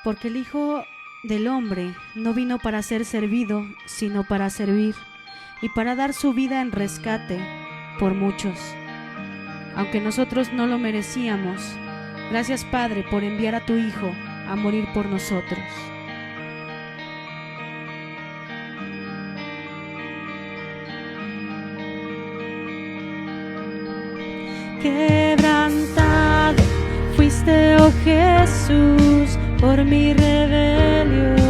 Porque el Hijo del Hombre no vino para ser servido, sino para servir y para dar su vida en rescate por muchos. Aunque nosotros no lo merecíamos, gracias Padre por enviar a tu Hijo a morir por nosotros. Quebrantado fuiste, oh Jesús, por mi rebelión.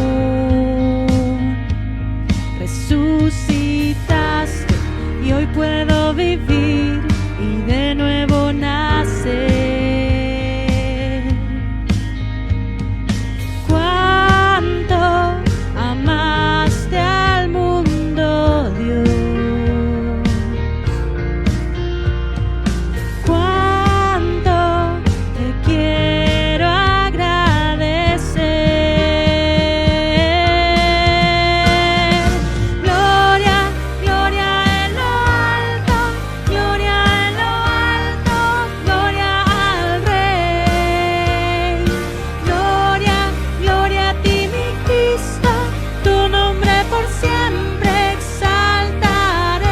Resucitaste y hoy puedo vivir y de nuevo nacer. Cuánto amaste al mundo, Dios. Cuánto te quiero agradecer. Gloria, gloria en lo alto, gloria en lo alto, gloria al Rey. Gloria, gloria a ti, mi Cristo, tu nombre por siempre exaltaré.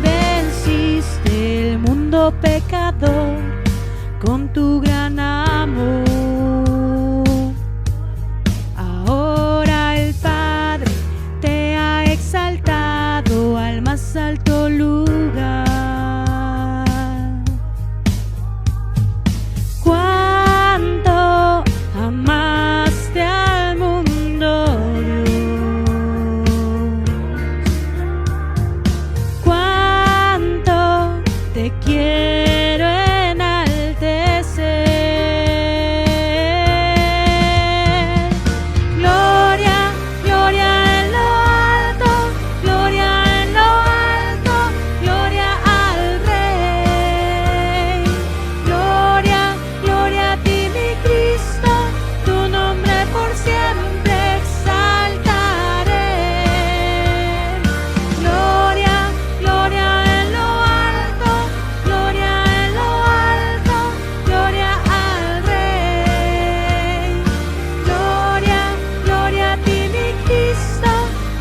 Venciste el mundo pecador con tu gran amor. Ahora el Padre te ha exaltado al más alto lugar. Cuánto amaste al mundo, Dios. Cuánto te quiero enaltecer. Gloria, gloria en lo alto, gloria en lo alto, gloria al Rey. Gloria, gloria a ti, mi Cristo, tu nombre por siempre exaltaré. Gloria, gloria en lo alto, gloria en lo alto, gloria al Rey. Gloria, gloria a ti, mi Cristo,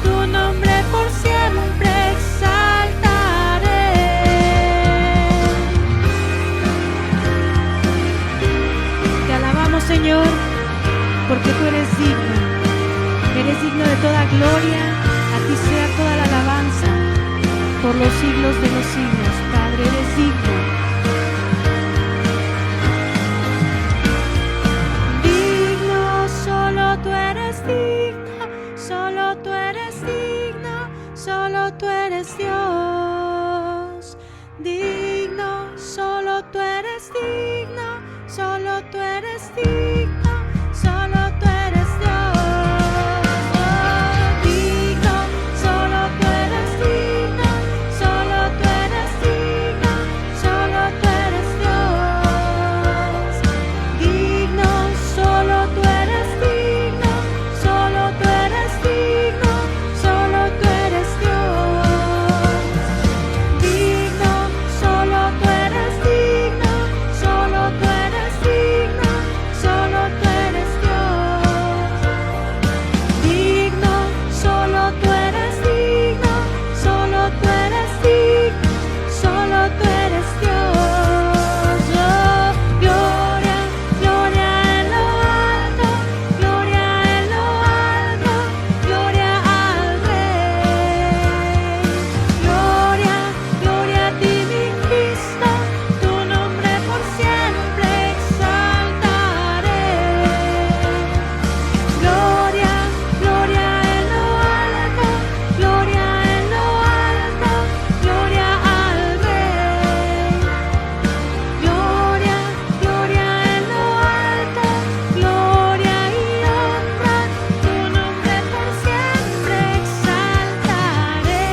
tu nombre por siempre exaltaré. Te alabamos, Señor, porque tú eres digno de toda gloria. A ti sea toda la alabanza por los siglos de los siglos. Padre, eres digno. Digno, solo tú eres digno, solo tú eres digno, solo tú eres Dios. Digno, solo tú eres digno, solo tú eres digno, solo tú eres Dios. Digno, solo tú eres digno, solo tú eres digno, solo tú eres Dios. Digno, solo tú eres digno, solo tú eres digno, solo tú eres Dios. Digno, solo tú eres digno, solo tú eres digno, solo tú eres Dios. Digno, solo tú eres digno, solo tú eres digno, solo tú eres Dios. Oh, gloria, gloria en lo alto, gloria en lo alto, gloria al Rey. Gloria, gloria a ti, mi Cristo, tu nombre por siempre exaltaré. Gloria, gloria en lo alto, gloria en lo alto, gloria al Rey. Gloria, gloria en lo alto, gloria y honra, tu nombre por siempre exaltaré.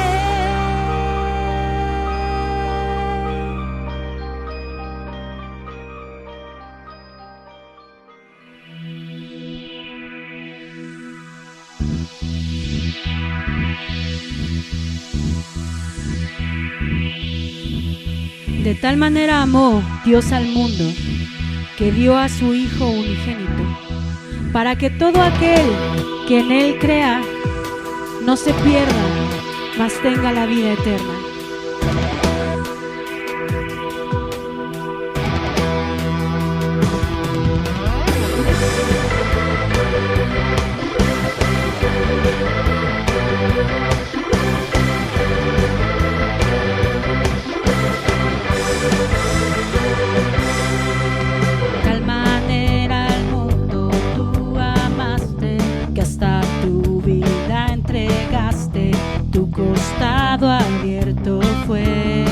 De tal manera amó Dios al mundo, que dio a su Hijo unigénito, para que todo aquel que en Él crea no se pierda, mas tenga la vida eterna. Abierto fue,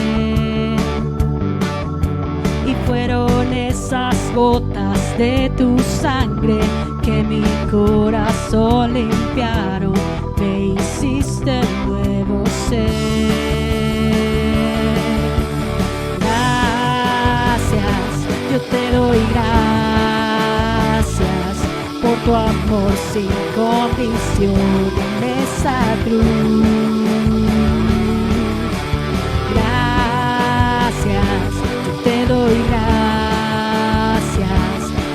y fueron esas gotas de tu sangre que mi corazón limpiaron, me hiciste nuevo ser. Gracias, yo te doy gracias por tu amor sin condición en esa cruz. Te doy gracias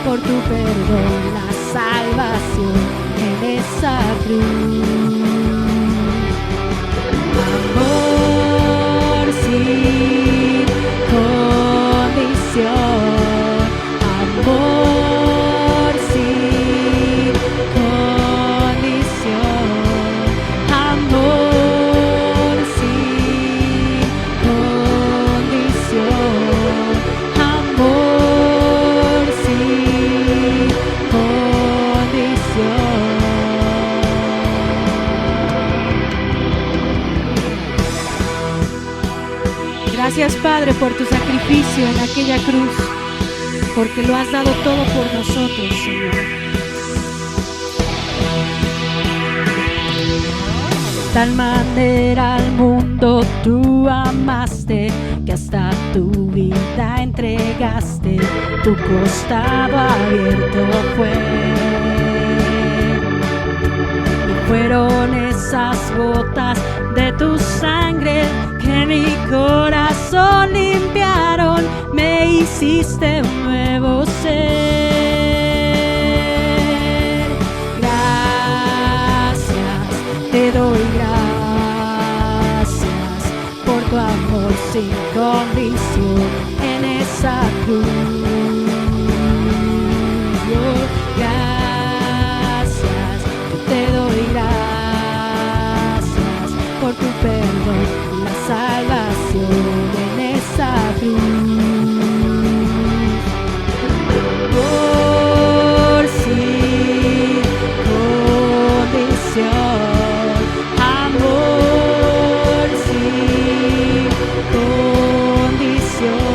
por tu perdón, la salvación en esa cruz. Amor sin condición, amor sin condición, amor sin condición. Gracias, Padre, por tu sacrificio en aquella cruz, porque lo has dado todo por nosotros, Señor. Tal manera al mundo tú amaste, que hasta tu vida entregaste, tu costado abierto fue. Y fueron esas gotas de tu sangre que mi corazón limpiaron, me hiciste un nuevo ser. Gracias, te doy gracias por tu amor sin condición en esa cruz. Gracias, yo te doy gracias por tu perdón, la salvación en esa cruz. Por sin condición, amor sin condición,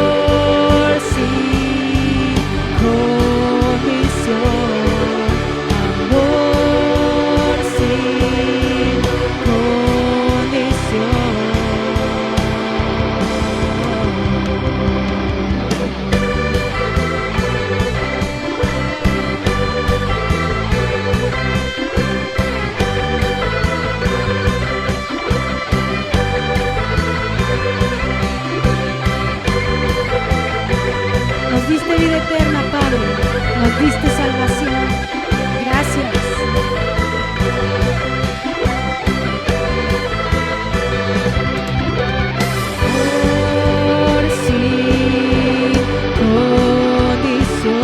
amor sin condición, amor sin condición. Nos diste vida eterna, Padre, nos diste salvación. Gracias. Por sin condición,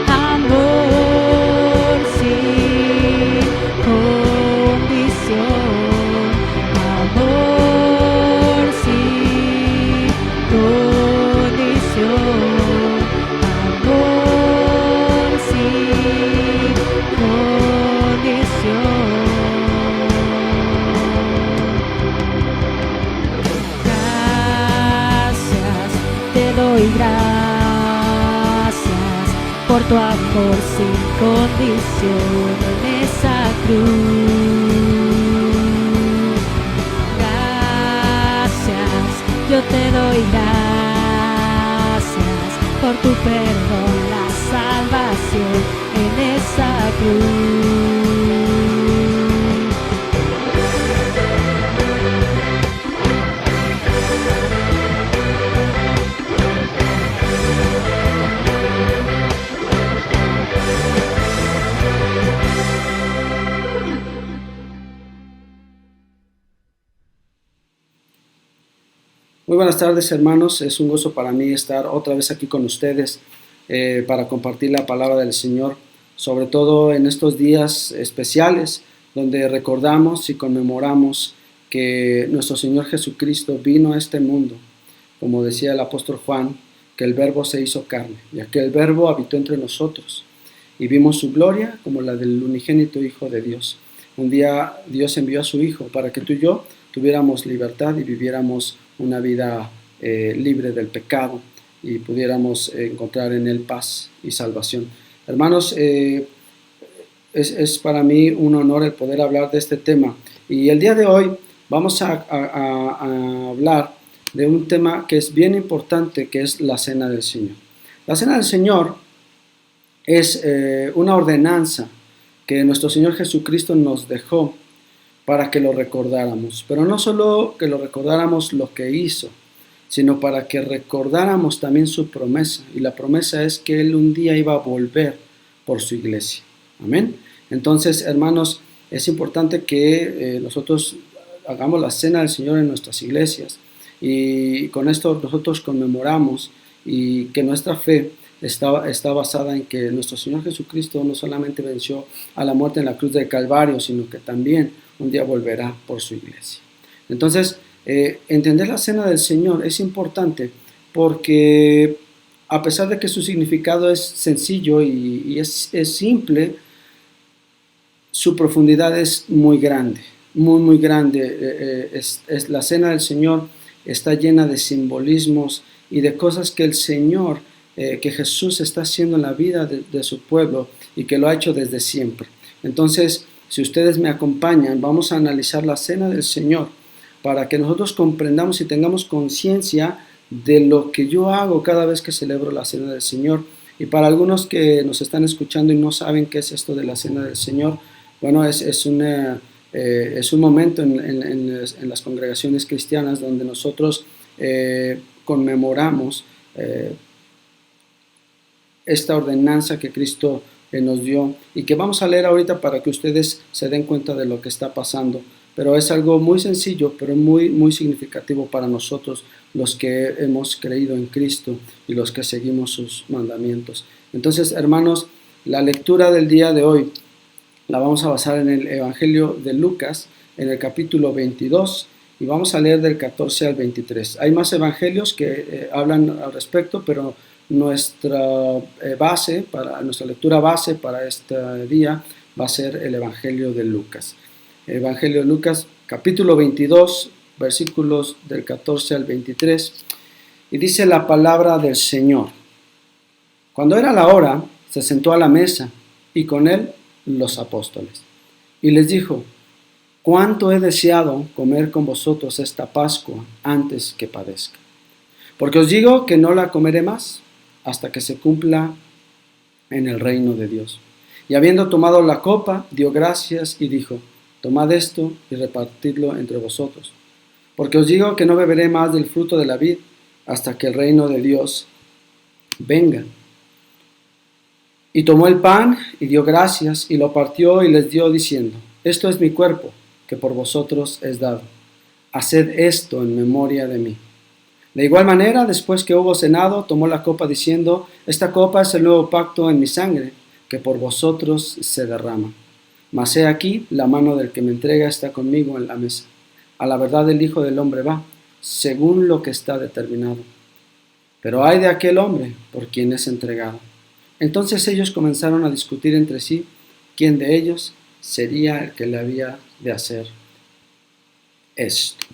amor sin condición, amor sin condición, amor sin condición. Gracias, te doy gracias por tu amor sin condición en esa cruz. Gracias, yo te doy gracias por tu perdón, la salvación en esa cruz. Muy buenas tardes, hermanos. Es un gozo para mí estar otra vez aquí con ustedes para compartir la palabra del Señor, sobre todo en estos días especiales donde recordamos y conmemoramos que nuestro Señor Jesucristo vino a este mundo, como decía el apóstol Juan, que el Verbo se hizo carne, y aquel Verbo habitó entre nosotros, y vimos su gloria como la del unigénito Hijo de Dios. Un día Dios envió a su Hijo para que tú y yo tuviéramos libertad y viviéramos una vida libre del pecado y pudiéramos encontrar en Él paz y salvación. Hermanos, es para mí un honor el poder hablar de este tema. Y el día de hoy vamos a hablar de un tema que es bien importante, que es la Cena del Señor. La Cena del Señor es una ordenanza que nuestro Señor Jesucristo nos dejó para que lo recordáramos, pero no solo que lo recordáramos lo que hizo, sino para que recordáramos también su promesa, y la promesa es que Él un día iba a volver por su iglesia. Amén. Entonces, hermanos, es importante que nosotros hagamos la Cena del Señor en nuestras iglesias, y con esto nosotros conmemoramos y que nuestra fe está basada en que nuestro Señor Jesucristo no solamente venció a la muerte en la cruz del Calvario, sino que también un día volverá por su iglesia. Entonces, entender la Cena del Señor es importante porque a pesar de que su significado es sencillo y es simple, su profundidad es muy grande, muy grande. La Cena del Señor está llena de simbolismos y de cosas que el Señor, que Jesús está haciendo en la vida de su pueblo y que lo ha hecho desde siempre. Entonces, si ustedes me acompañan, vamos a analizar la Cena del Señor para que nosotros comprendamos y tengamos conciencia de lo que yo hago cada vez que celebro la Cena del Señor. Y para algunos que nos están escuchando y no saben qué es esto de la Cena del Señor, bueno, es un momento en las congregaciones cristianas donde nosotros conmemoramos esta ordenanza que Cristo nos dio y que vamos a leer ahorita para que ustedes se den cuenta de lo que está pasando. Pero es algo muy sencillo, pero muy significativo para nosotros, los que hemos creído en Cristo y los que seguimos sus mandamientos. Entonces, hermanos, la lectura del día de hoy la vamos a basar en el Evangelio de Lucas, en el capítulo 22, y vamos a leer del 14 al 23. Hay más evangelios que hablan al respecto, pero nuestra lectura base para este día va a ser el Evangelio de Lucas. Evangelio de Lucas, capítulo 22, versículos del 14 al 23, y dice la palabra del Señor. Cuando era la hora, se sentó a la mesa, y con él los apóstoles, y les dijo: cuánto he deseado comer con vosotros esta Pascua antes que padezca. Porque os digo que no la comeré más hasta que se cumpla en el reino de Dios. Y habiendo tomado la copa, dio gracias y dijo: tomad esto y repartidlo entre vosotros. Porque os digo que no beberé más del fruto de la vid hasta que el reino de Dios venga. Y tomó el pan y dio gracias y lo partió y les dio diciendo: esto es mi cuerpo, que por vosotros es dado. Haced esto en memoria de mí. De igual manera, después que hubo cenado, tomó la copa diciendo: esta copa es el nuevo pacto en mi sangre, que por vosotros se derrama. Mas he aquí, la mano del que me entrega está conmigo en la mesa. A la verdad el Hijo del Hombre va, según lo que está determinado. Pero ay de aquel hombre por quien es entregado. Entonces ellos comenzaron a discutir entre sí quién de ellos sería el que le había de hacer esto.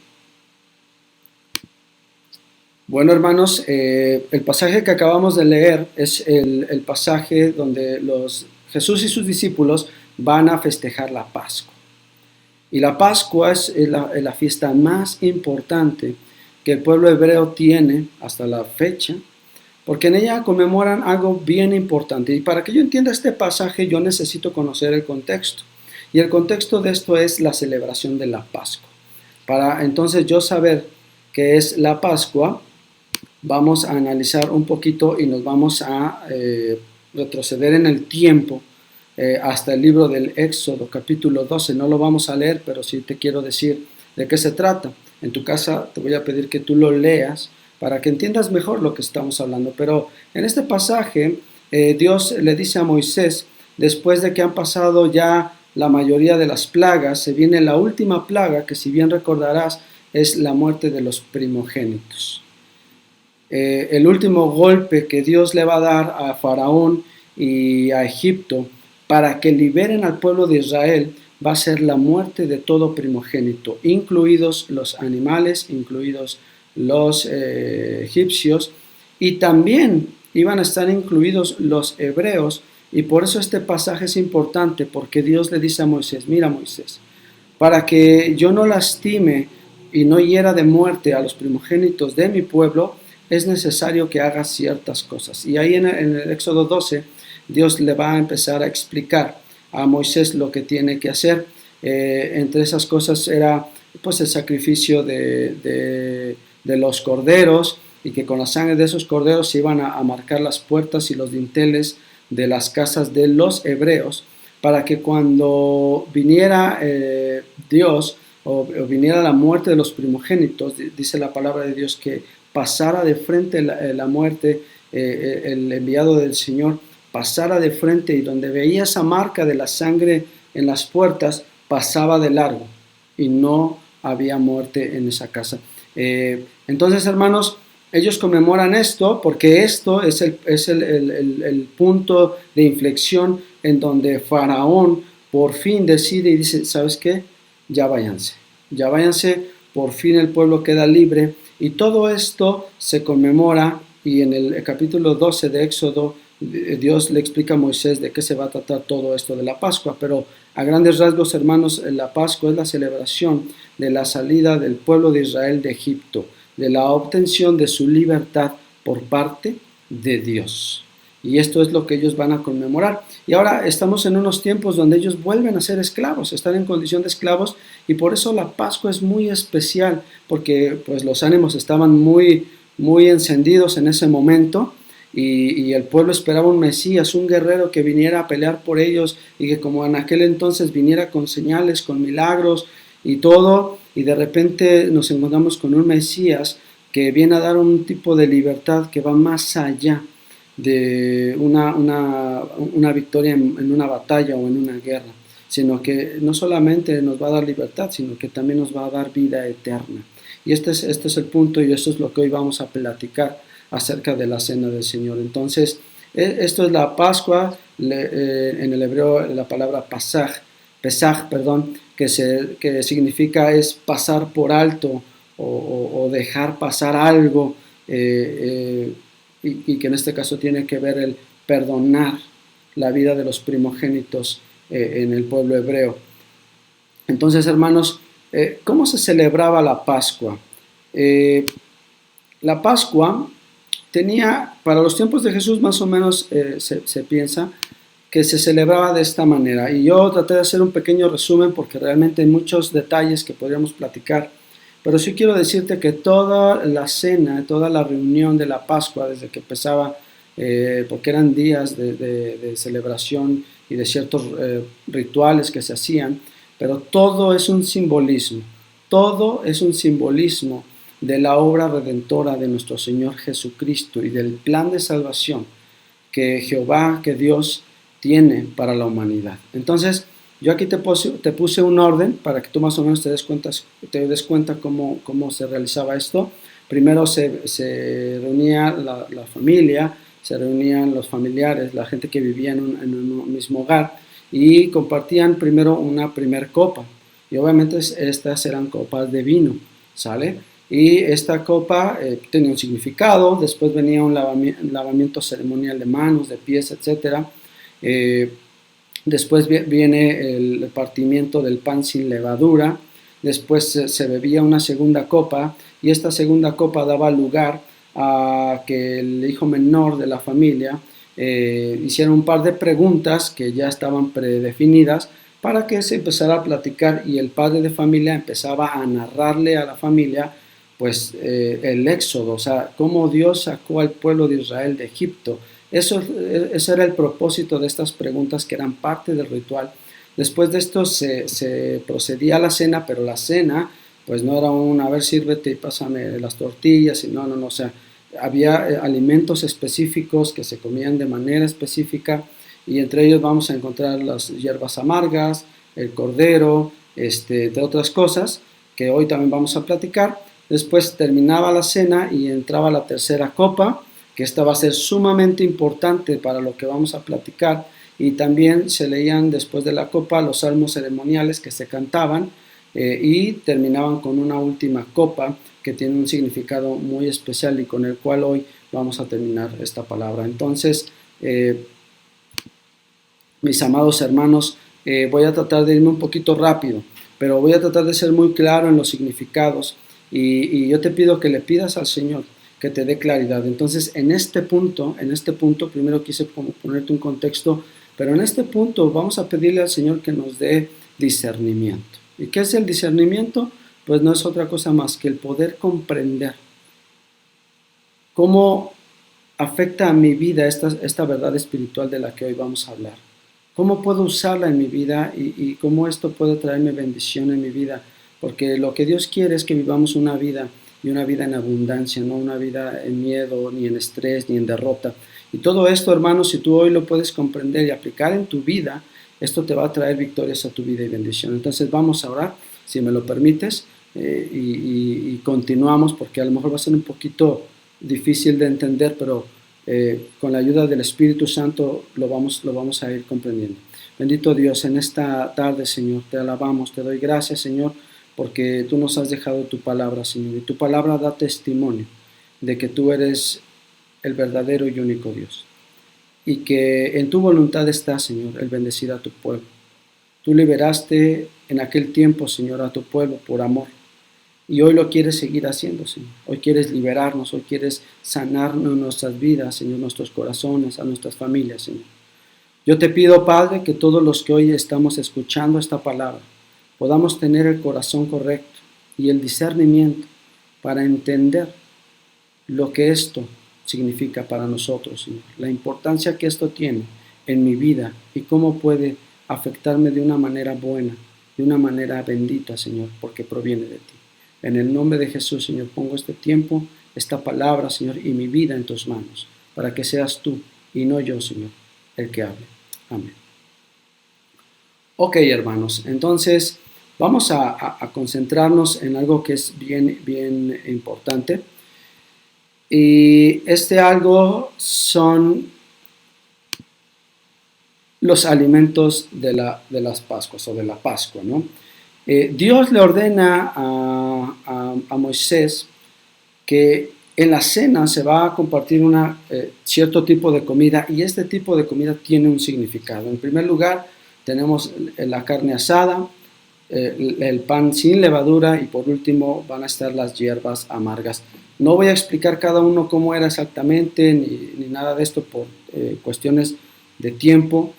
Bueno, hermanos, el pasaje que acabamos de leer es el pasaje donde Jesús y sus discípulos van a festejar la Pascua. Y la Pascua es la fiesta más importante que el pueblo hebreo tiene hasta la fecha, porque en ella conmemoran algo bien importante. Y para que yo entienda este pasaje, yo necesito conocer el contexto. Y el contexto de esto es la celebración de la Pascua. Para entonces yo saber qué es la Pascua, vamos a analizar un poquito y nos vamos a retroceder en el tiempo hasta el libro del Éxodo, capítulo 12. No lo vamos a leer, pero sí te quiero decir de qué se trata. En tu casa te voy a pedir que tú lo leas para que entiendas mejor lo que estamos hablando. Pero en este pasaje Dios le dice a Moisés, después de que han pasado ya la mayoría de las plagas, se viene la última plaga que, si bien recordarás, es la muerte de los primogénitos. El último golpe que Dios le va a dar a Faraón y a Egipto para que liberen al pueblo de Israel va a ser la muerte de todo primogénito, incluidos los animales, incluidos los egipcios, y también iban a estar incluidos los hebreos. Y por eso este pasaje es importante, porque Dios le dice a Moisés, mira Moisés, para que yo no lastime y no hiera de muerte a los primogénitos de mi pueblo, es necesario que haga ciertas cosas. Y ahí en el Éxodo 12, Dios le va a empezar a explicar a Moisés lo que tiene que hacer. Entre esas cosas era pues el sacrificio de los corderos, y que con la sangre de esos corderos se iban a marcar las puertas y los dinteles de las casas de los hebreos, para que cuando viniera Dios o viniera la muerte de los primogénitos, dice la palabra de Dios que pasara de frente la muerte, el enviado del Señor pasara de frente, y donde veía esa marca de la sangre en las puertas, pasaba de largo y no había muerte en esa casa. Entonces, hermanos, ellos conmemoran esto porque esto es el punto de inflexión en donde Faraón por fin decide y dice, ¿sabes qué? Ya váyanse, por fin el pueblo queda libre. Y todo esto se conmemora, y en el capítulo 12 de Éxodo, Dios le explica a Moisés de qué se va a tratar todo esto de la Pascua. Pero a grandes rasgos, hermanos, la Pascua es la celebración de la salida del pueblo de Israel de Egipto, de la obtención de su libertad por parte de Dios. Y esto es lo que ellos van a conmemorar. Y ahora estamos en unos tiempos donde ellos vuelven a ser esclavos, están en condición de esclavos, y por eso la Pascua es muy especial, porque pues los ánimos estaban muy encendidos en ese momento, y el pueblo esperaba un Mesías, un guerrero que viniera a pelear por ellos, y que como en aquel entonces viniera con señales, con milagros y todo, y de repente nos encontramos con un Mesías que viene a dar un tipo de libertad que va más allá de una victoria en una batalla o en una guerra, sino que no solamente nos va a dar libertad, sino que también nos va a dar vida eterna. Y este es el punto, y esto es lo que hoy vamos a platicar acerca de la cena del Señor. Entonces, esto es la Pascua, en el hebreo la palabra Pesaj, que significa es pasar por alto o dejar pasar algo, y que en este caso tiene que ver el perdonar la vida de los primogénitos en el pueblo hebreo. Entonces, hermanos, ¿cómo se celebraba la Pascua? La Pascua tenía, para los tiempos de Jesús más o menos se piensa que se celebraba de esta manera, y yo traté de hacer un pequeño resumen porque realmente hay muchos detalles que podríamos platicar, pero sí quiero decirte que toda la cena, toda la reunión de la Pascua, desde que empezaba, porque eran días de celebración y de ciertos rituales que se hacían, pero todo es un simbolismo de la obra redentora de nuestro Señor Jesucristo y del plan de salvación que Jehová, que Dios tiene para la humanidad. Entonces, yo aquí te puse un orden para que tú más o menos te des cuenta cómo se realizaba esto. Primero se reunía la familia, se reunían los familiares, la gente que vivía en un mismo hogar, y compartían primero una primer copa. Y obviamente estas eran copas de vino, ¿sale? Y esta copa tenía un significado. Después venía un lavamiento ceremonial de manos, de pies, etc. Después viene el partimiento del pan sin levadura. Después se bebía una segunda copa, y esta segunda copa daba lugar a que el hijo menor de la familia hiciera un par de preguntas que ya estaban predefinidas para que se empezara a platicar, y el padre de familia empezaba a narrarle a la familia pues el éxodo, o sea, cómo Dios sacó al pueblo de Israel de Egipto. Ese era el propósito de estas preguntas, que eran parte del ritual. Después de esto se procedía a la cena, pero la cena pues no era a ver, sírvete y pásame las tortillas, y no, o sea, había alimentos específicos que se comían de manera específica, y entre ellos vamos a encontrar las hierbas amargas, el cordero, de otras cosas que hoy también vamos a platicar. Después terminaba la cena y entraba la tercera copa, que esta va a ser sumamente importante para lo que vamos a platicar, y también se leían después de la copa los salmos ceremoniales que se cantaban, y terminaban con una última copa que tiene un significado muy especial y con el cual hoy vamos a terminar esta palabra. Entonces, mis amados hermanos, voy a tratar de irme un poquito rápido, pero voy a tratar de ser muy claro en los significados, y yo te pido que le pidas al Señor que te dé claridad. Entonces, en este punto, primero quise como ponerte un contexto, pero en este punto vamos a pedirle al Señor que nos dé discernimiento. ¿Y qué es el discernimiento? Pues no es otra cosa más que el poder comprender cómo afecta a mi vida esta verdad espiritual de la que hoy vamos a hablar. ¿Cómo puedo usarla en mi vida y cómo esto puede traerme bendición en mi vida? Porque lo que Dios quiere es que vivamos una vida, y una vida en abundancia, no una vida en miedo, ni en estrés, ni en derrota. Y todo esto, hermanos, si tú hoy lo puedes comprender y aplicar en tu vida, esto te va a traer victorias a tu vida y bendición. Entonces vamos a orar, si me lo permites, y continuamos, porque a lo mejor va a ser un poquito difícil de entender, pero con la ayuda del Espíritu Santo lo vamos a ir comprendiendo. Bendito Dios, en esta tarde, Señor, te alabamos, te doy gracias, Señor, porque tú nos has dejado tu palabra, Señor, y tu palabra da testimonio de que tú eres el verdadero y único Dios, y que en tu voluntad está, Señor, el bendecir a tu pueblo. Tú liberaste en aquel tiempo, Señor, a tu pueblo por amor, y hoy lo quieres seguir haciendo, Señor. Hoy quieres liberarnos, hoy quieres sanarnos nuestras vidas, Señor, nuestros corazones, a nuestras familias, Señor. Yo te pido, Padre, que todos los que hoy estamos escuchando esta palabra podamos tener el corazón correcto y el discernimiento para entender lo que esto significa para nosotros, Señor. La importancia que esto tiene en mi vida y cómo puede afectarme de una manera buena, de una manera bendita, Señor, porque proviene de ti. En el nombre de Jesús, Señor, pongo este tiempo, esta palabra, Señor, y mi vida en tus manos, para que seas tú y no yo, Señor, el que hable. Amén. Ok, hermanos, entonces vamos a concentrarnos en algo que es bien importante. Y algo son los alimentos de las Pascuas, o de la Pascua, ¿no? Dios le ordena a Moisés que en la cena se va a compartir cierto tipo de comida, y este tipo de comida tiene un significado. En primer lugar, tenemos la carne asada, el pan sin levadura, y por último van a estar las hierbas amargas. No voy a explicar cada uno cómo era exactamente, ni nada de esto por cuestiones de tiempo,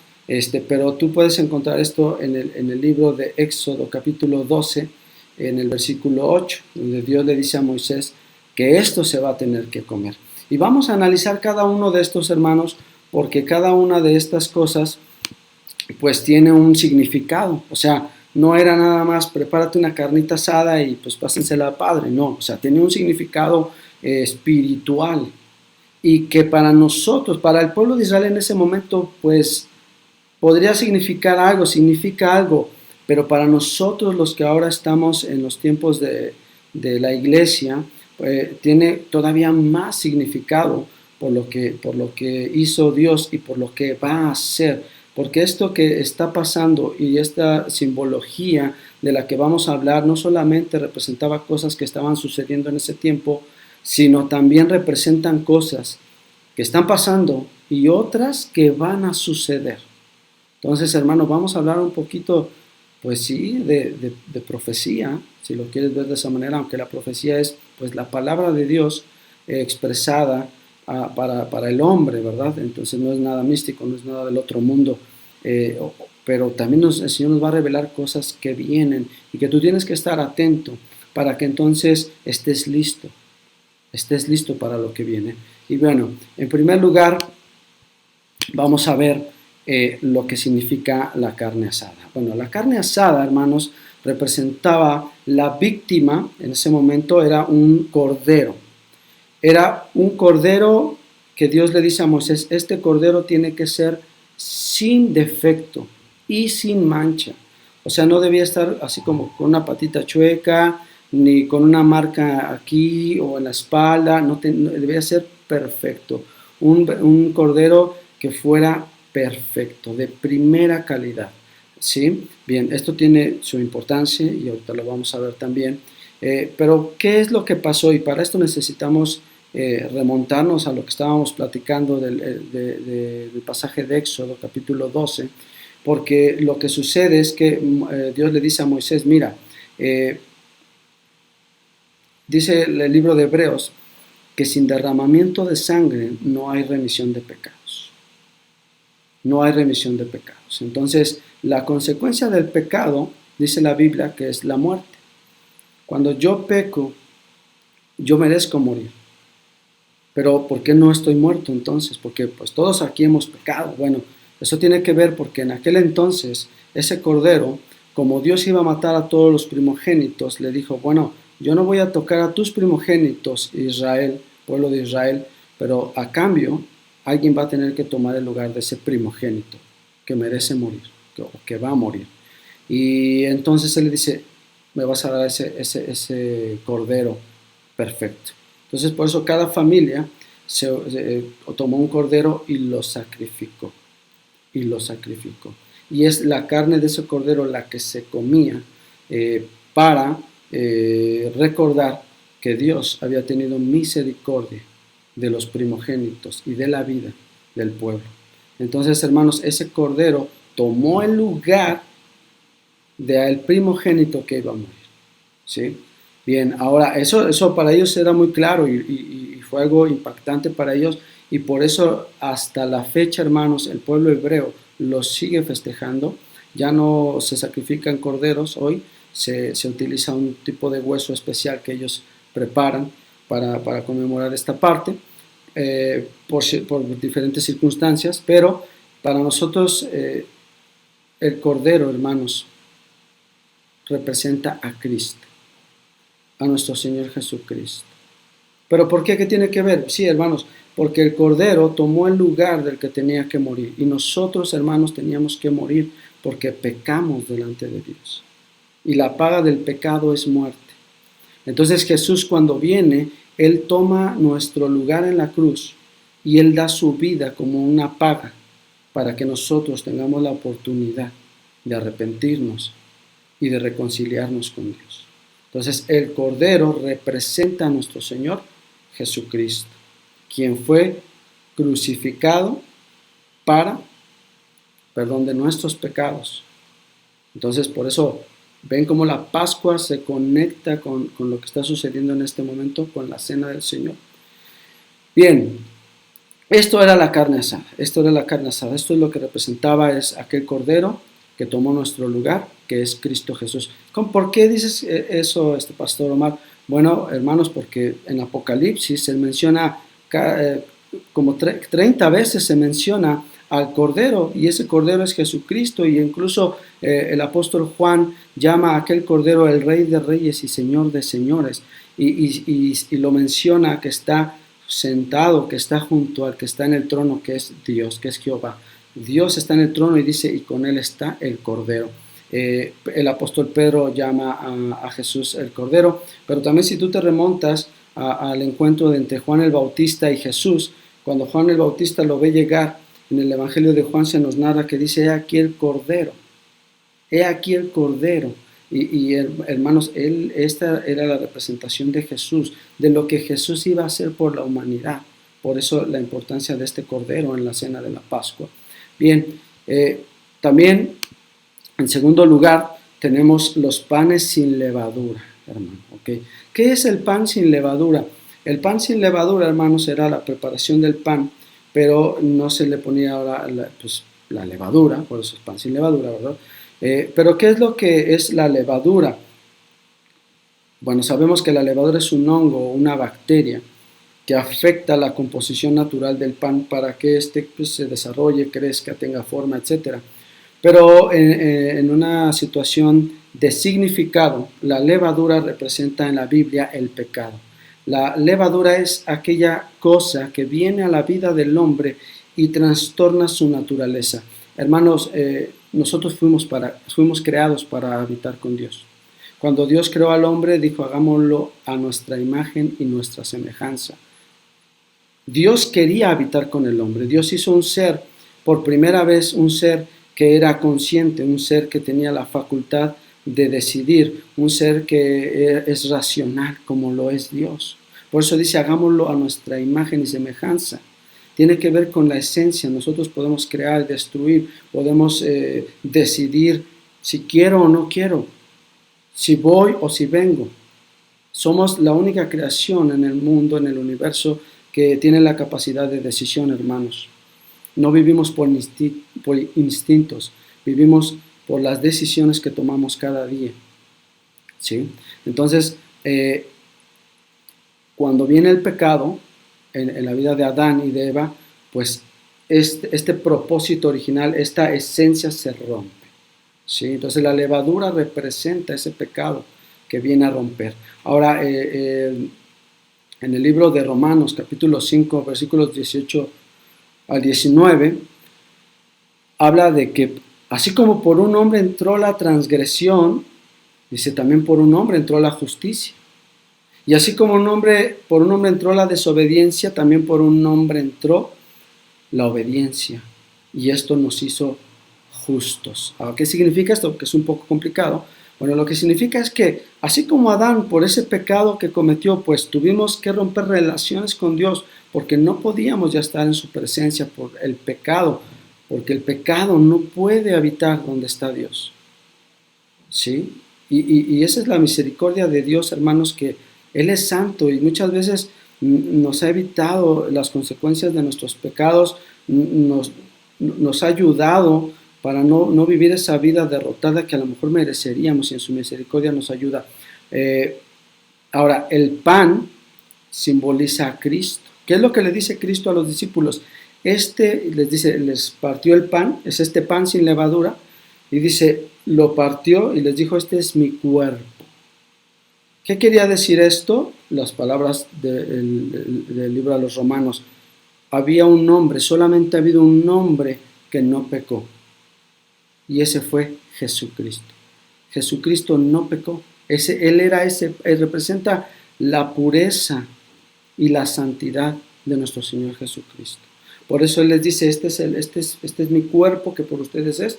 pero tú puedes encontrar esto en el libro de Éxodo capítulo 12, en el versículo 8, donde Dios le dice a Moisés que esto se va a tener que comer. Y vamos a analizar cada uno de estos, hermanos, porque cada una de estas cosas pues tiene un significado. O sea, no era nada más prepárate una carnita asada y pues pásensela al Padre, no, o sea, tiene un significado espiritual, y que para nosotros, para el pueblo de Israel en ese momento, pues podría significar algo, significa algo, pero para nosotros los que ahora estamos en los tiempos de la iglesia, tiene todavía más significado por lo que hizo Dios y por lo que va a hacer. Porque esto que está pasando y esta simbología de la que vamos a hablar no solamente representaba cosas que estaban sucediendo en ese tiempo, sino también representan cosas que están pasando y otras que van a suceder. Entonces, hermanos, vamos a hablar un poquito, pues sí, de profecía, si lo quieres ver de esa manera, aunque la profecía es pues la palabra de Dios expresada para el hombre, ¿verdad? Entonces no es nada místico, no es nada del otro mundo, pero también el Señor nos va a revelar cosas que vienen y que tú tienes que estar atento para que entonces estés listo para lo que viene. Y bueno, en primer lugar vamos a ver lo que significa la carne asada. Bueno, la carne asada, hermanos, representaba la víctima, en ese momento era un cordero. Era un cordero que Dios le dice a Moisés, este cordero tiene que ser sin defecto y sin mancha. O sea, no debía estar así como con una patita chueca, ni con una marca aquí o en la espalda, no debía ser perfecto. Un cordero que fuera perfecto, de primera calidad. ¿Sí? Bien, esto tiene su importancia y ahorita lo vamos a ver también. Pero, ¿qué es lo que pasó? Y para esto necesitamos remontarnos a lo que estábamos platicando del pasaje de Éxodo, capítulo 12, porque lo que sucede es que Dios le dice a Moisés, mira, dice el libro de Hebreos, que sin derramamiento de sangre no hay remisión de pecados. No hay remisión de pecados. Entonces, la consecuencia del pecado, dice la Biblia, que es la muerte. Cuando yo peco, yo merezco morir. Pero ¿por qué no estoy muerto entonces? Porque pues todos aquí hemos pecado. Bueno, eso tiene que ver porque en aquel entonces ese cordero, como Dios iba a matar a todos los primogénitos, le dijo, bueno, yo no voy a tocar a tus primogénitos, Israel, pueblo de Israel, pero a cambio alguien va a tener que tomar el lugar de ese primogénito que merece morir, que va a morir. Y entonces él le dice, me vas a dar ese cordero perfecto. Entonces por eso cada familia tomó un cordero y lo sacrificó. Y lo sacrificó. Y es la carne de ese cordero la que se comía para recordar que Dios había tenido misericordia de los primogénitos y de la vida del pueblo. Entonces, hermanos, ese cordero tomó el lugar del primogénito que iba a morir. ¿Sí? Bien, ahora eso para ellos era muy claro y fue algo impactante para ellos, y por eso hasta la fecha, hermanos, el pueblo hebreo lo sigue festejando. Ya no se sacrifican corderos hoy, se utiliza un tipo de hueso especial que ellos preparan para conmemorar esta parte por diferentes circunstancias, pero para nosotros el cordero, hermanos, representa a Cristo, a nuestro Señor Jesucristo. ¿Pero por qué? ¿Qué tiene que ver? Sí, hermanos, porque el cordero tomó el lugar del que tenía que morir, y nosotros, hermanos, teníamos que morir porque pecamos delante de Dios, y la paga del pecado es muerte. Entonces Jesús, cuando viene, Él toma nuestro lugar en la cruz y Él da su vida como una paga para que nosotros tengamos la oportunidad de arrepentirnos y de reconciliarnos con Dios. Entonces el Cordero representa a nuestro Señor Jesucristo, quien fue crucificado para perdón de nuestros pecados. Entonces por eso ven cómo la Pascua se conecta con lo que está sucediendo en este momento, con la cena del Señor. Bien, esto era la carne asada, esto es lo que representaba, es aquel Cordero que tomó nuestro lugar, que es Cristo Jesús. ¿Por qué dices eso, Pastor Omar? Bueno, hermanos, porque en Apocalipsis se menciona como 30 veces se menciona al Cordero, y ese Cordero es Jesucristo, y incluso el apóstol Juan llama a aquel Cordero el Rey de Reyes y Señor de Señores, y lo menciona que está sentado, que está junto al que está en el trono, que es Dios, que es Jehová. Dios está en el trono y dice, y con él está el Cordero. El apóstol Pedro llama a Jesús el Cordero, pero también si tú te remontas al encuentro entre Juan el Bautista y Jesús, cuando Juan el Bautista lo ve llegar, en el Evangelio de Juan se nos narra que dice, he aquí el Cordero, he aquí el Cordero. Y hermanos, esta era la representación de Jesús, de lo que Jesús iba a hacer por la humanidad. Por eso la importancia de este Cordero en la cena de la Pascua. Bien, también en segundo lugar tenemos los panes sin levadura, hermano. ¿Okay? ¿Qué es el pan sin levadura? El pan sin levadura, hermanos, era la preparación del pan, pero no se le ponía ahora la levadura, por eso es pan sin levadura, ¿verdad? Pero ¿qué es lo que es la levadura? Bueno, sabemos que la levadura es un hongo, una bacteria que afecta la composición natural del pan para que éste se desarrolle, crezca, tenga forma, etc. Pero en una situación de significado, la levadura representa en la Biblia el pecado. La levadura es aquella cosa que viene a la vida del hombre y trastorna su naturaleza. Hermanos, nosotros fuimos creados para habitar con Dios. Cuando Dios creó al hombre, dijo, hagámoslo a nuestra imagen y nuestra semejanza. Dios quería habitar con el hombre. Dios hizo un ser, por primera vez, un ser que era consciente, un ser que tenía la facultad de decidir, un ser que es racional como lo es Dios. Por eso dice, hagámoslo a nuestra imagen y semejanza. Tiene que ver con la esencia. Nosotros podemos crear, destruir, podemos decidir si quiero o no quiero, si voy o si vengo. Somos la única creación en el mundo, en el universo, que tiene la capacidad de decisión, hermanos. No vivimos por instintos, vivimos por las decisiones que tomamos cada día. ¿Sí? Entonces, cuando viene el pecado en la vida de Adán y de Eva, pues este propósito original, esta esencia se rompe. ¿Sí? Entonces la levadura representa ese pecado que viene a romper. Ahora, en el libro de Romanos, capítulo 5, versículos 18 al 19, habla de que así como por un hombre entró la transgresión, dice, también por un hombre entró la justicia. Y así como por un hombre entró la desobediencia, también por un hombre entró la obediencia. Y esto nos hizo justos. Ahora, ¿qué significa esto? Que es un poco complicado. Bueno, lo que significa es que así como Adán, por ese pecado que cometió, pues tuvimos que romper relaciones con Dios, porque no podíamos ya estar en su presencia por el pecado, porque el pecado no puede habitar donde está Dios. ¿Sí? Y esa es la misericordia de Dios, hermanos, que Él es santo y muchas veces nos ha evitado las consecuencias de nuestros pecados, nos ha ayudado para no vivir esa vida derrotada que a lo mejor mereceríamos, y en su misericordia nos ayuda. Ahora, el pan simboliza a Cristo. ¿Qué es lo que le dice Cristo a los discípulos? Les partió el pan, es este pan sin levadura, y dice, lo partió y les dijo, este es mi cuerpo. ¿Qué quería decir esto? Las palabras del libro a los Romanos. Había un hombre, solamente ha habido un hombre que no pecó. Y ese fue Jesucristo. Jesucristo no pecó. Él representa la pureza y la santidad de nuestro Señor Jesucristo. Por eso Él les dice, este es mi cuerpo que por ustedes es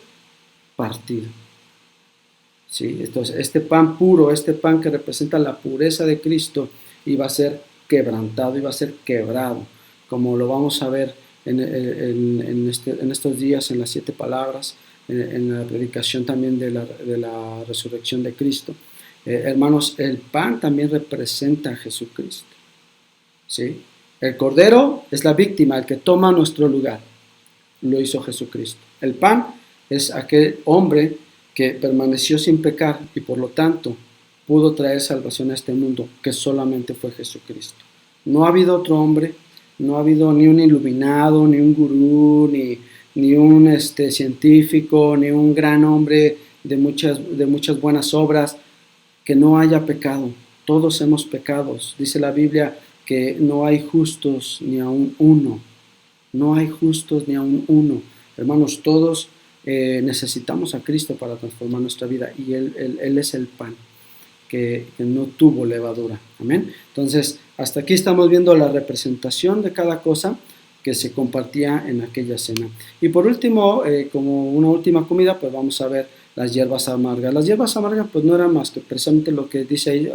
partido. ¿Sí? Entonces, este pan puro, este pan que representa la pureza de Cristo, iba a ser quebrantado, iba a ser quebrado, como lo vamos a ver en estos días, en las 7 palabras, en la predicación también de la resurrección de Cristo. Hermanos, el pan también representa a Jesucristo. ¿Sí? El cordero es la víctima, el que toma nuestro lugar. Lo hizo Jesucristo. El pan es aquel hombre que permaneció sin pecar y por lo tanto pudo traer salvación a este mundo, que solamente fue Jesucristo. No ha habido otro hombre, no ha habido ni un iluminado, ni un gurú, ni un científico, ni un gran hombre de muchas buenas obras que no haya pecado. Todos hemos pecado. Dice la Biblia que no hay justos ni aun uno. No hay justos ni aun uno. Hermanos, todos necesitamos a Cristo para transformar nuestra vida, y Él es el pan que no tuvo levadura. Amén. Entonces, hasta aquí estamos viendo la representación de cada cosa que se compartía en aquella cena. Y por último, como una última comida, pues vamos a ver las hierbas amargas. Las hierbas amargas pues no eran más que precisamente lo que dice ahí,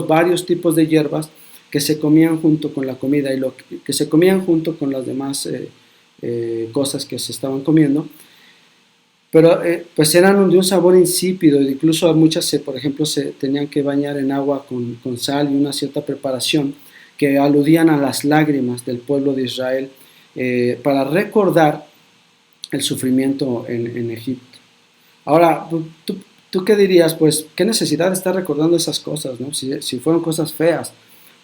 varios tipos de hierbas que se comían junto con la comida, y que se comían junto con las demás cosas que se estaban comiendo, pero pues eran de un sabor insípido. Incluso muchas, por ejemplo, se tenían que bañar en agua con sal y una cierta preparación que aludían a las lágrimas del pueblo de Israel para recordar el sufrimiento en Egipto. Ahora, ¿tú qué dirías? Pues, ¿qué necesidad de estar recordando esas cosas, ¿no? Si fueron cosas feas.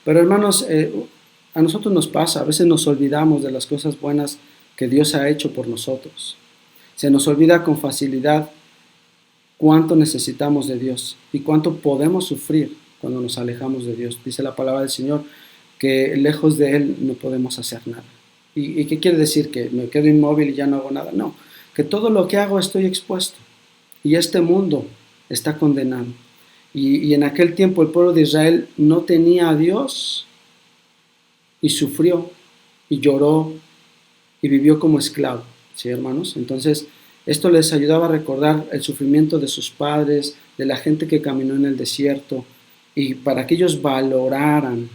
Pero hermanos, a nosotros nos pasa, a veces nos olvidamos de las cosas buenas que Dios ha hecho por nosotros. Se nos olvida con facilidad cuánto necesitamos de Dios y cuánto podemos sufrir cuando nos alejamos de Dios. Dice la palabra del Señor que lejos de Él no podemos hacer nada. ¿Y qué quiere decir? ¿Que me quedo inmóvil y ya no hago nada? No, que todo lo que hago estoy expuesto y este mundo está condenado. Y en aquel tiempo el pueblo de Israel no tenía a Dios y sufrió y lloró y vivió como esclavo, ¿sí, hermanos? Entonces, esto les ayudaba a recordar el sufrimiento de sus padres, de la gente que caminó en el desierto, y para que ellos valoraran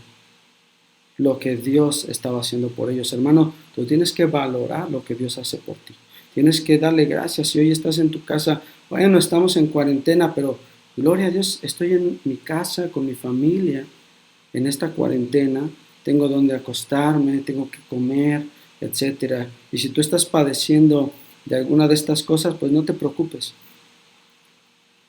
lo que Dios estaba haciendo por ellos. Hermano, tú tienes que valorar lo que Dios hace por ti. Tienes que darle gracias. Si hoy estás en tu casa, bueno, estamos en cuarentena, pero gloria a Dios, estoy en mi casa con mi familia en esta cuarentena, tengo donde acostarme, tengo que comer, etcétera. Y si tú estás padeciendo de alguna de estas cosas, pues no te preocupes.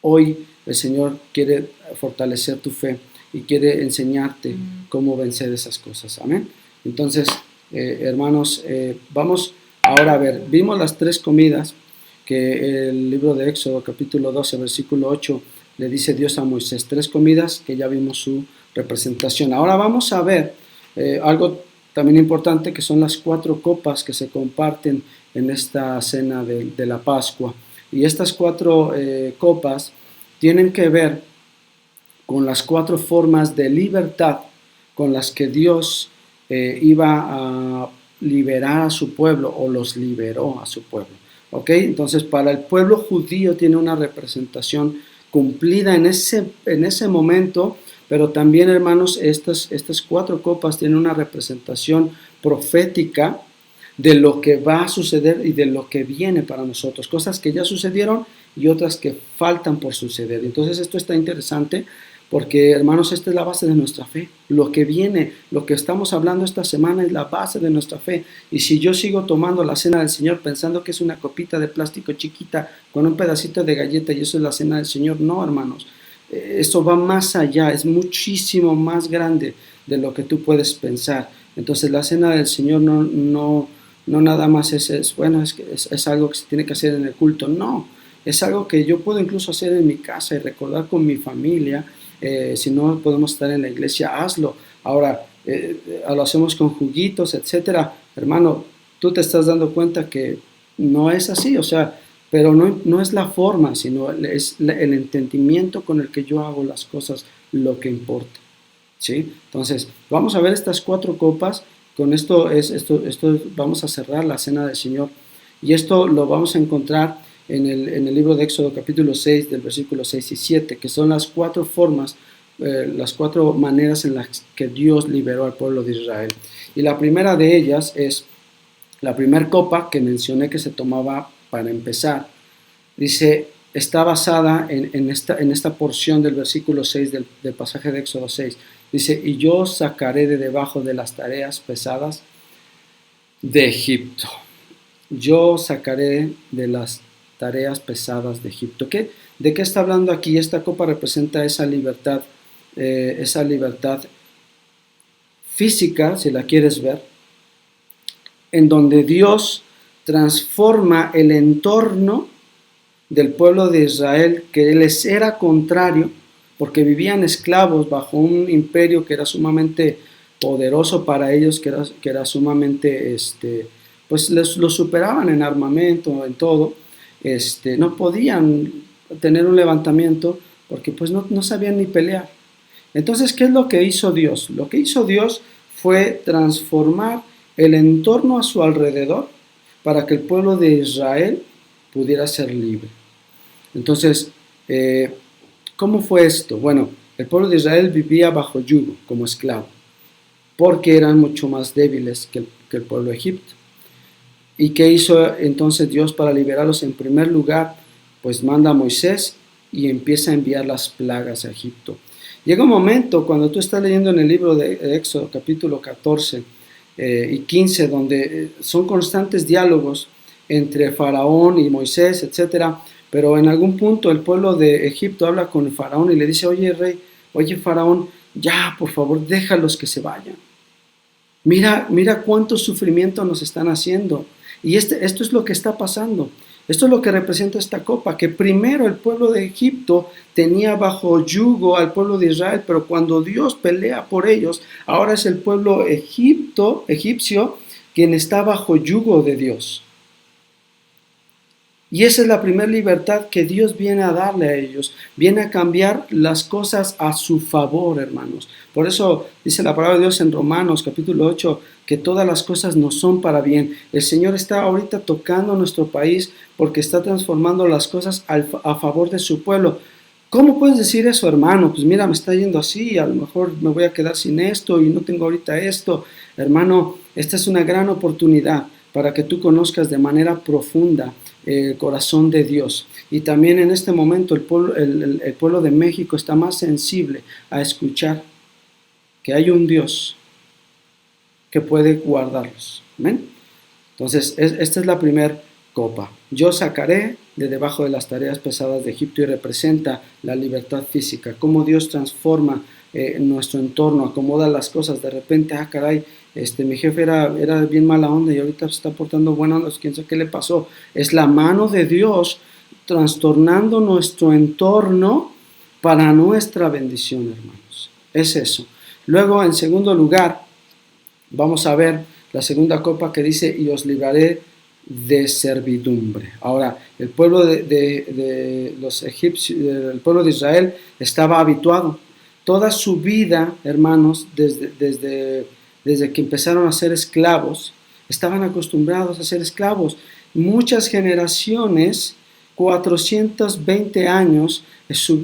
Hoy el Señor quiere fortalecer tu fe y quiere enseñarte cómo vencer esas cosas. Amén. Entonces, hermanos, vamos ahora a ver. Vimos las 3 comidas que el libro de Éxodo, capítulo 12, versículo 8, le dice Dios a Moisés. 3 comidas que ya vimos su representación. Ahora vamos a ver algo también importante, que son las 4 copas que se comparten en esta cena de la Pascua. Y estas 4 copas tienen que ver con las 4 formas de libertad con las que Dios iba a liberar a su pueblo, o los liberó a su pueblo. ¿Ok? Entonces, para el pueblo judío tiene una representación cumplida en ese momento, pero también, hermanos, estas 4 copas tienen una representación profética de lo que va a suceder y de lo que viene para nosotros, cosas que ya sucedieron y otras que faltan por suceder. Entonces esto está interesante porque, hermanos, esta es la base de nuestra fe. Lo que viene, lo que estamos hablando esta semana es la base de nuestra fe. Y si yo sigo tomando la cena del Señor pensando que es una copita de plástico chiquita con un pedacito de galleta y eso es la cena del Señor, no, hermanos. Eso va más allá, es muchísimo más grande de lo que tú puedes pensar. Entonces la cena del Señor no nada más es algo que se tiene que hacer en el culto, no, es algo que yo puedo incluso hacer en mi casa y recordar con mi familia. Si no podemos estar en la iglesia, hazlo. Ahora, lo hacemos con juguitos, etcétera. Hermano, tú te estás dando cuenta que no es así, o sea, pero no es la forma, sino es el entendimiento con el que yo hago las cosas lo que importa, ¿sí? Entonces, vamos a ver estas 4 copas. Con esto vamos a cerrar la cena del Señor. Y esto lo vamos a encontrar en el libro de Éxodo capítulo 6, del versículo 6 y 7, que son las 4 formas, las 4 maneras en las que Dios liberó al pueblo de Israel. Y la primera de ellas es la primera copa que mencioné que se tomaba para empezar. Dice, está basada en esta porción del versículo 6 del pasaje de Éxodo 6. Dice, y yo sacaré de debajo de las tareas pesadas de Egipto. Yo sacaré de las tareas pesadas de Egipto. ¿De qué está hablando aquí? Esta copa representa esa libertad física, si la quieres ver, en donde Dios transforma el entorno del pueblo de Israel, que les era contrario, porque vivían esclavos bajo un imperio que era sumamente poderoso para ellos, que era sumamente, pues los superaban en armamento, en todo. No podían tener un levantamiento porque pues no sabían ni pelear. Entonces, ¿qué es lo que hizo Dios? Lo que hizo Dios fue transformar el entorno a su alrededor para que el pueblo de Israel pudiera ser libre. Entonces, ¿cómo fue esto? Bueno, el pueblo de Israel vivía bajo yugo, como esclavo, porque eran mucho más débiles que el pueblo de Egipto. ¿Y qué hizo entonces Dios para liberarlos? En primer lugar, pues manda a Moisés y empieza a enviar las plagas a Egipto. Llega un momento cuando tú estás leyendo en el libro de Éxodo, capítulo 14 y 15, donde son constantes diálogos entre Faraón y Moisés, etcétera. Pero en algún punto el pueblo de Egipto habla con el Faraón y le dice, oye Faraón, ya por favor déjalos que se vayan. Mira cuánto sufrimiento nos están haciendo. Y esto es lo que está pasando. Esto es lo que representa esta copa, que primero el pueblo de Egipto tenía bajo yugo al pueblo de Israel, pero cuando Dios pelea por ellos, ahora es el pueblo egipcio quien está bajo yugo de Dios. Y esa es la primera libertad que Dios viene a darle a ellos. Viene a cambiar las cosas a su favor, hermanos. Por eso dice la palabra de Dios en Romanos capítulo 8, que todas las cosas nos son para bien. El Señor está ahorita tocando nuestro país porque está transformando las cosas a favor de su pueblo. ¿Cómo puedes decir eso, hermano? Pues mira, me está yendo así, a lo mejor me voy a quedar sin esto y no tengo ahorita esto. Hermano, esta es una gran oportunidad para que tú conozcas de manera profunda el corazón de Dios. Y también en este momento el pueblo de México está más sensible a escuchar que hay un Dios que puede guardarlos. ¿Amén? Entonces, esta es la primera copa. Yo sacaré de debajo de las tareas pesadas de Egipto, y representa la libertad física, cómo Dios transforma nuestro entorno, acomoda las cosas. De repente, caray, mi jefe era bien mala onda y ahorita se está portando buena onda, quién sabe qué le pasó. Es la mano de Dios trastornando nuestro entorno para nuestra bendición, hermanos. Es eso. Luego, en segundo lugar, vamos a ver la segunda copa que dice: y os libraré de servidumbre. Ahora, el pueblo de los egipcios, el pueblo de Israel estaba habituado. Toda su vida, hermanos, desde que empezaron a ser esclavos, estaban acostumbrados a ser esclavos. Muchas generaciones, 420 años,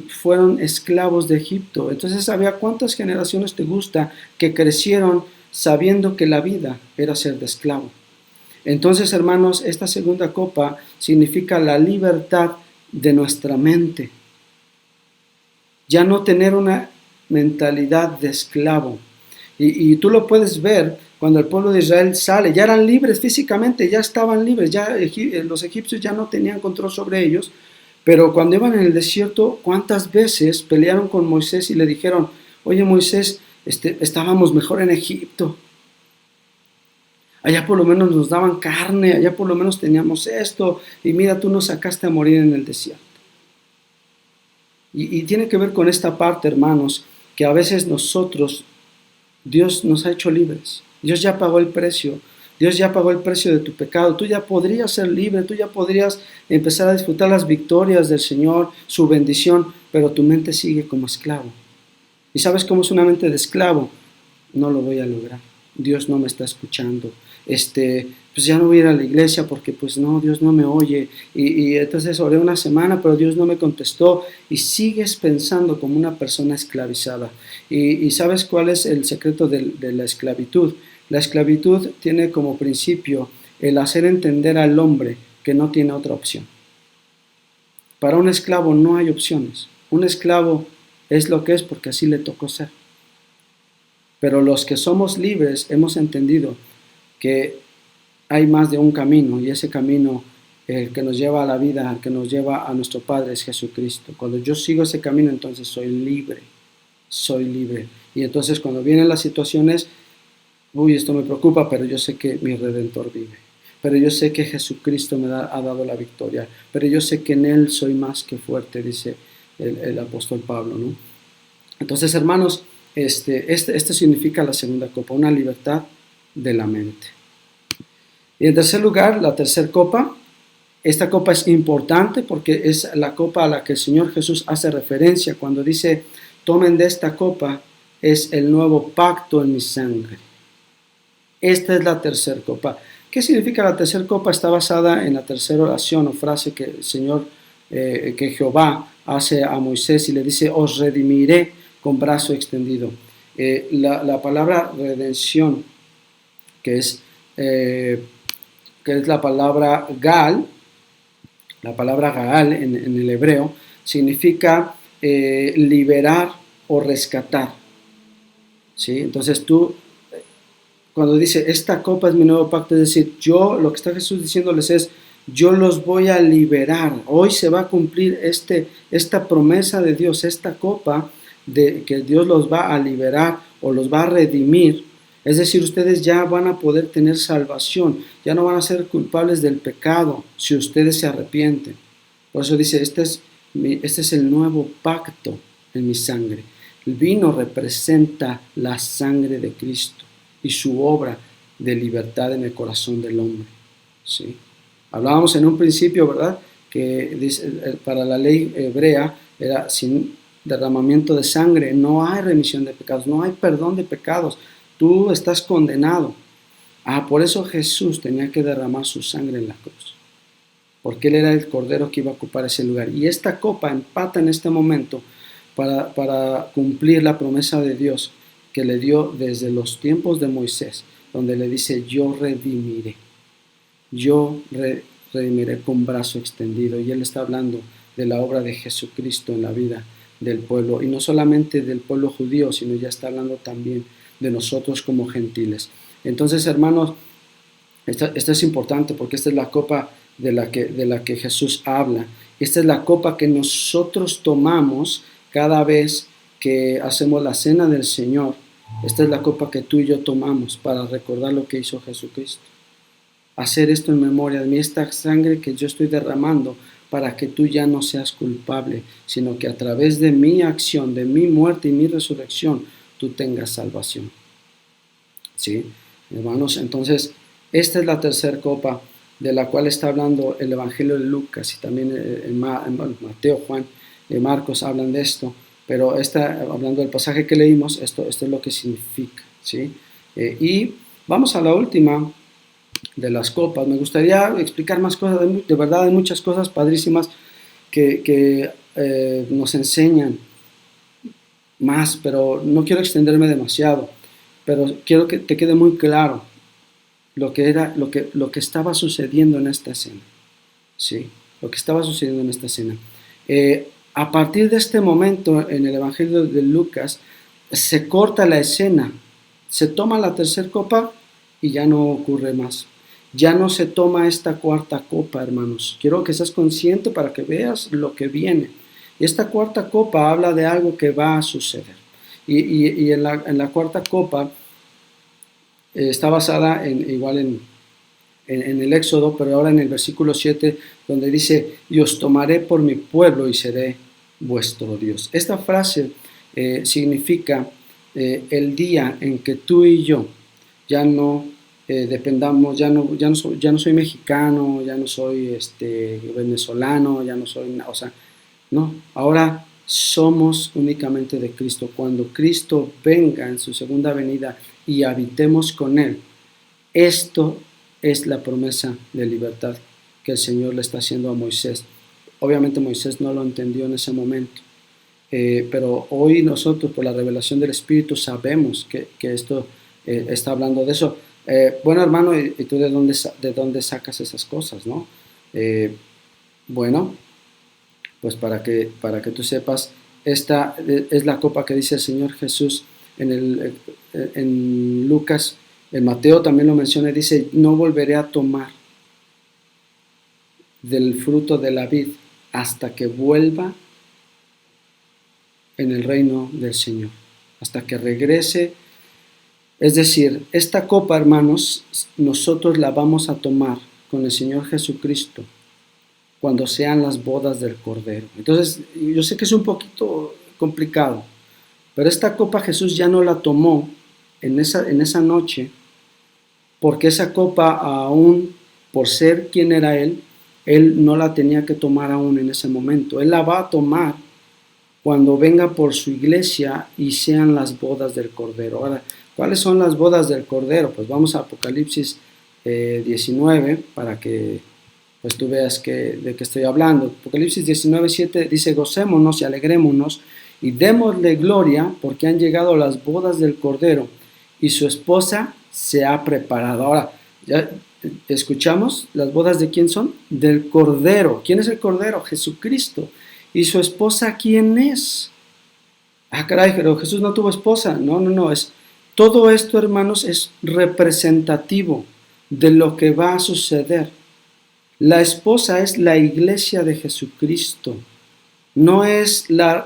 fueron esclavos de Egipto. Entonces, ¿había cuántas generaciones te gusta que crecieron sabiendo que la vida era ser de esclavo? Entonces, hermanos, esta segunda copa significa la libertad de nuestra mente. Ya no tener una mentalidad de esclavo. Y tú lo puedes ver cuando el pueblo de Israel sale. Ya eran libres físicamente, ya estaban libres. Ya los egipcios ya no tenían control sobre ellos. Pero cuando iban en el desierto, ¿cuántas veces pelearon con Moisés y le dijeron: oye, Moisés, estábamos mejor en Egipto? Allá por lo menos nos daban carne, allá por lo menos teníamos esto, y mira, tú nos sacaste a morir en el desierto. Y tiene que ver con esta parte, hermanos, que a veces nosotros, Dios nos ha hecho libres. Dios ya pagó el precio. Dios ya pagó el precio de tu pecado. Tú ya podrías ser libre, tú ya podrías empezar a disfrutar las victorias del Señor, su bendición, pero tu mente sigue como esclavo. ¿Y sabes cómo es una mente de esclavo? No lo voy a lograr. Dios no me está escuchando. Pues ya no voy a ir a la iglesia porque pues no, Dios no me oye. Y entonces oré una semana, pero Dios no me contestó. Y sigues pensando como una persona esclavizada. Y ¿sabes cuál es el secreto de la esclavitud? La esclavitud tiene como principio el hacer entender al hombre que no tiene otra opción. Para un esclavo no hay opciones. Un esclavo es lo que es porque así le tocó ser. Pero los que somos libres hemos entendido que hay más de un camino, y ese camino, el que nos lleva a la vida, el que nos lleva a nuestro Padre, es Jesucristo. Cuando yo sigo ese camino, entonces soy libre. Y entonces cuando vienen las situaciones, esto me preocupa, pero yo sé que mi Redentor vive. Pero yo sé que Jesucristo ha dado la victoria. Pero yo sé que en Él soy más que fuerte, dice el apóstol Pablo, ¿no? Entonces, hermanos, este significa la segunda copa, una libertad de la mente. Y en tercer lugar, la tercera copa. Esta copa es importante porque es la copa a la que el Señor Jesús hace referencia cuando dice: tomen de esta copa, es el nuevo pacto en mi sangre. Esta es la tercera copa. ¿Qué significa la tercera copa? Está basada en la tercera oración o frase que el Señor, que Jehová hace a Moisés y le dice: os redimiré con brazo extendido. La palabra redención, que es la palabra Gaal, en el hebreo, significa liberar o rescatar. ¿Sí? Entonces tú, cuando dice esta copa es mi nuevo pacto, es decir, lo que está Jesús diciéndoles es: yo los voy a liberar. Hoy se va a cumplir esta promesa de Dios, esta copa de que Dios los va a liberar o los va a redimir. Es decir, ustedes ya van a poder tener salvación, ya no van a ser culpables del pecado si ustedes se arrepienten. Por eso dice, este es el nuevo pacto en mi sangre. El vino representa la sangre de Cristo y su obra de libertad en el corazón del hombre. ¿Sí? Hablábamos en un principio, ¿verdad?, que dice, para la ley hebrea era sin derramamiento de sangre no hay remisión de pecados, no hay perdón de pecados, tú estás condenado. Por eso Jesús tenía que derramar su sangre en la cruz, porque Él era el Cordero que iba a ocupar ese lugar. Y esta copa empata en este momento para cumplir la promesa de Dios que le dio desde los tiempos de Moisés, donde le dice, yo redimiré con brazo extendido. Y Él está hablando de la obra de Jesucristo en la vida del pueblo, y no solamente del pueblo judío, sino ya está hablando también de nosotros como gentiles. Entonces, hermanos, esta es importante porque esta es la copa de la que Jesús habla. Esta es la copa que nosotros tomamos cada vez que hacemos la cena del Señor. Esta es la copa que tú y yo tomamos para recordar lo que hizo Jesucristo. Hacer esto en memoria de mí, esta sangre que yo estoy derramando para que tú ya no seas culpable, sino que a través de mi acción, de mi muerte y mi resurrección, tú tengas salvación. ¿Sí, hermanos? Entonces, esta es la tercera copa de la cual está hablando el Evangelio de Lucas, y también Mateo, Juan, Marcos hablan de esto, pero hablando del pasaje que leímos, esto es lo que significa. ¿Sí? Y vamos a la última de las copas. Me gustaría explicar más cosas, de verdad hay muchas cosas padrísimas que nos enseñan más, pero no quiero extenderme demasiado, pero quiero que te quede muy claro lo que estaba sucediendo en esta escena. ¿Sí? Lo que estaba sucediendo en esta escena. A partir de este momento en el Evangelio de Lucas se corta la escena, se toma la tercera copa y ya no ocurre más. Ya no se toma esta cuarta copa, hermanos. Quiero que seas consciente para que veas lo que viene. Esta cuarta copa habla de algo que va a suceder. Y en la cuarta copa está basada igual en el Éxodo, pero ahora en el versículo 7, donde dice, y os tomaré por mi pueblo y seré vuestro Dios. Esta frase significa el día en que tú y yo ya no dependamos, ya no soy mexicano, ya no soy venezolano, ya no soy, no, ahora somos únicamente de Cristo. Cuando Cristo venga en su segunda venida y habitemos con Él, esto es la promesa de libertad que el Señor le está haciendo a Moisés. Obviamente Moisés no lo entendió en ese momento, pero hoy nosotros por la revelación del Espíritu sabemos que esto está hablando de eso. Bueno, hermano, ¿y tú de dónde sacas esas cosas, no? Bueno, pues para que tú sepas, esta es la copa que dice el Señor Jesús en Lucas. En Mateo también lo menciona y dice, no volveré a tomar del fruto de la vid hasta que vuelva en el reino del Señor, hasta que regrese. Es decir, esta copa, hermanos, nosotros la vamos a tomar con el Señor Jesucristo cuando sean las bodas del Cordero. Entonces, yo sé que es un poquito complicado, pero esta copa Jesús ya no la tomó en esa noche, porque esa copa, aún por ser quien era Él no la tenía que tomar aún en ese momento. Él la va a tomar cuando venga por su iglesia y sean las bodas del Cordero. Ahora, ¿cuáles son las bodas del Cordero? Pues vamos a Apocalipsis 19 para que pues tú veas de qué estoy hablando. Apocalipsis 19:7 dice, gocémonos y alegrémonos y démosle gloria porque han llegado las bodas del Cordero y su esposa se ha preparado. Ahora, ya escuchamos, ¿las bodas de quién son? Del Cordero. ¿Quién es el Cordero? Jesucristo. ¿Y su esposa quién es? Caray, pero Jesús no tuvo esposa. No. Todo esto, hermanos, es representativo de lo que va a suceder. La esposa es la iglesia de Jesucristo. No es la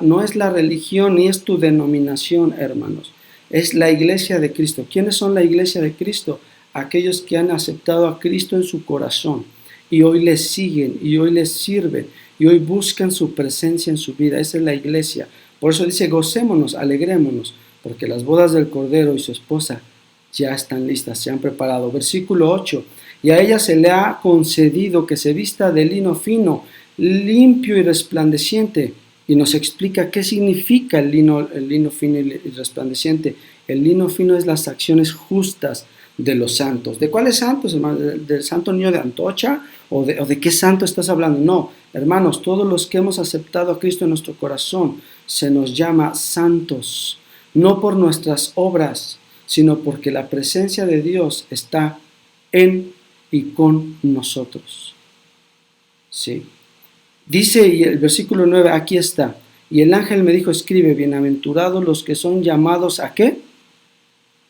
religión ni es tu denominación, hermanos. Es la iglesia de Cristo. ¿Quiénes son la iglesia de Cristo? Aquellos que han aceptado a Cristo en su corazón y hoy les siguen y hoy les sirven y hoy buscan su presencia en su vida. Esa es la iglesia. Por eso dice, gocémonos, alegrémonos, porque las bodas del Cordero y su esposa ya están listas, se han preparado. Versículo 8, y a ella se le ha concedido que se vista de lino fino, limpio y resplandeciente. Y nos explica qué significa el lino fino y resplandeciente. El lino fino es las acciones justas de los santos. ¿De cuáles santos, hermano? ¿Del santo niño de Antocha? ¿O de qué santo estás hablando? No, hermanos, todos los que hemos aceptado a Cristo en nuestro corazón, se nos llama santos. No por nuestras obras, sino porque la presencia de Dios está en y con nosotros. Sí. Dice y el versículo 9, aquí está. Y el ángel me dijo, escribe, bienaventurados los que son llamados ¿a qué?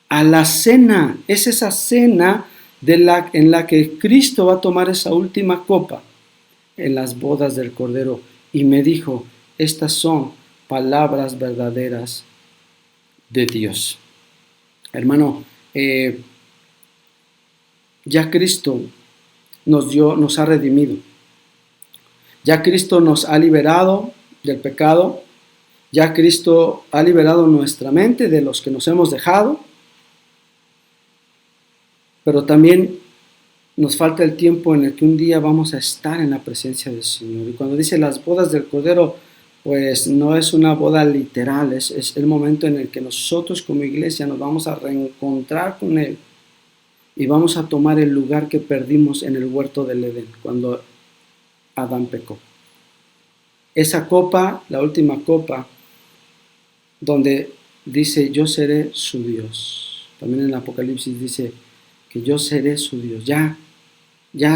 A la cena. Es esa cena en la que Cristo va a tomar esa última copa en las bodas del Cordero. Y me dijo, estas son palabras verdaderas de Dios. Hermano, ya Cristo nos ha redimido. Ya Cristo nos ha liberado del pecado. Ya Cristo ha liberado nuestra mente de los que nos hemos dejado. Pero también nos falta el tiempo en el que un día vamos a estar en la presencia del Señor. Y cuando dice las bodas del Cordero, pues no es una boda literal, es el momento en el que nosotros como iglesia nos vamos a reencontrar con Él y vamos a tomar el lugar que perdimos en el huerto del Edén, cuando Adán pecó. Esa copa, la última copa, donde dice, yo seré su Dios. También en el Apocalipsis dice que yo seré su Dios. Ya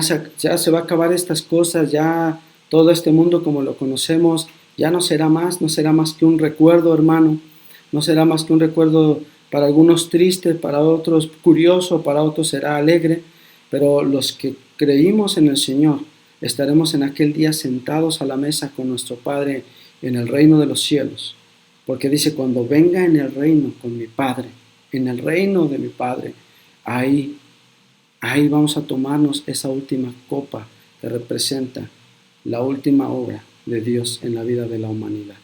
se va a acabar estas cosas, ya todo este mundo como lo conocemos, ya no será más que un recuerdo, hermano. No será más que un recuerdo para algunos triste, para otros curioso, para otros será alegre. Pero los que creímos en el Señor, estaremos en aquel día sentados a la mesa con nuestro Padre en el reino de los cielos. Porque dice, cuando venga en el reino con mi Padre, en el reino de mi Padre, ahí vamos a tomarnos esa última copa que representa la última obra de Dios en la vida de la humanidad.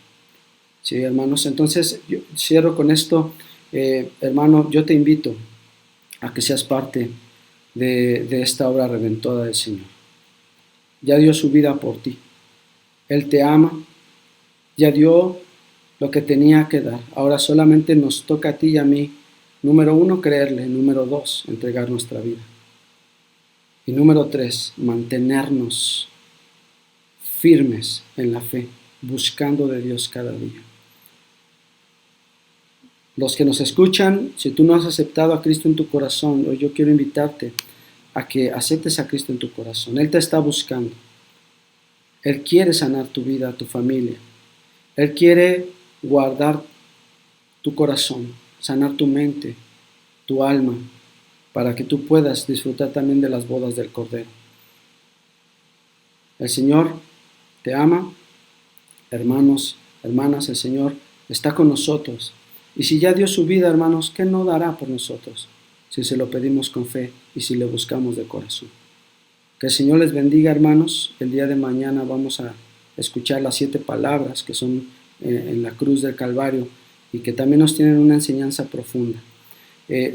Sí, hermanos, entonces yo cierro con esto. Hermano, yo te invito a que seas parte de esta obra redentora del Señor. Ya dio su vida por ti. Él te ama, ya dio lo que tenía que dar. Ahora solamente nos toca a ti y a mí, número 1, creerle, número 2, entregar nuestra vida. Y número 3, mantenernos firmes en la fe, buscando de Dios cada día. Los que nos escuchan, si tú no has aceptado a Cristo en tu corazón, hoy yo quiero invitarte a que aceptes a Cristo en tu corazón. Él te está buscando. Él quiere sanar tu vida, tu familia. Él quiere guardar tu corazón, sanar tu mente, tu alma, para que tú puedas disfrutar también de las bodas del Cordero. El Señor te ama, hermanos, hermanas, el Señor está con nosotros. Y si ya dio su vida, hermanos, ¿qué no dará por nosotros? Si se lo pedimos con fe y si le buscamos de corazón. Que el Señor les bendiga, hermanos. El día de mañana vamos a escuchar las 7 palabras que son en la cruz del Calvario y que también nos tienen una enseñanza profunda.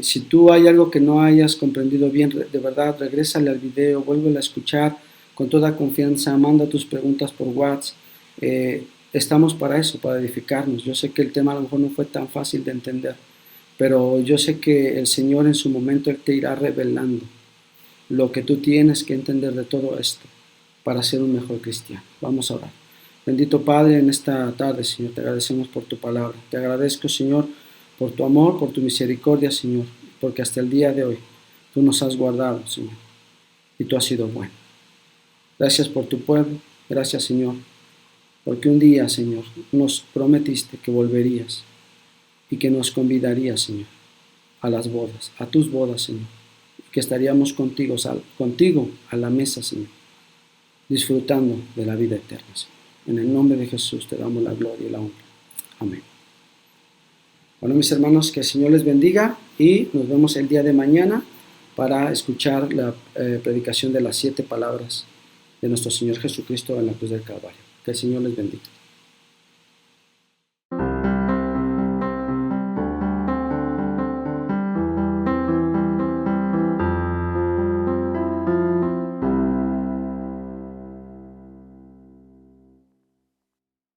Si tú hay algo que no hayas comprendido bien, de verdad, regrésale al video, vuélvelo a escuchar con toda confianza, manda tus preguntas por WhatsApp. Estamos para eso, para edificarnos. Yo sé que el tema a lo mejor no fue tan fácil de entender, pero yo sé que el Señor en su momento Él te irá revelando lo que tú tienes que entender de todo esto para ser un mejor cristiano. Vamos a orar. Bendito Padre, en esta tarde, Señor, te agradecemos por tu palabra. Te agradezco, Señor, por tu amor, por tu misericordia, Señor, porque hasta el día de hoy tú nos has guardado, Señor, y tú has sido bueno. Gracias por tu pueblo, gracias, Señor, porque un día, Señor, nos prometiste que volverías y que nos convidarías, Señor, a las bodas, a tus bodas, Señor, y que estaríamos contigo a la mesa, Señor, disfrutando de la vida eterna, Señor. En el nombre de Jesús te damos la gloria y la honra. Amén. Bueno, mis hermanos, que el Señor les bendiga y nos vemos el día de mañana para escuchar la predicación de las 7 palabras de nuestro Señor Jesucristo en la cruz del Calvario. Que el Señor les bendiga.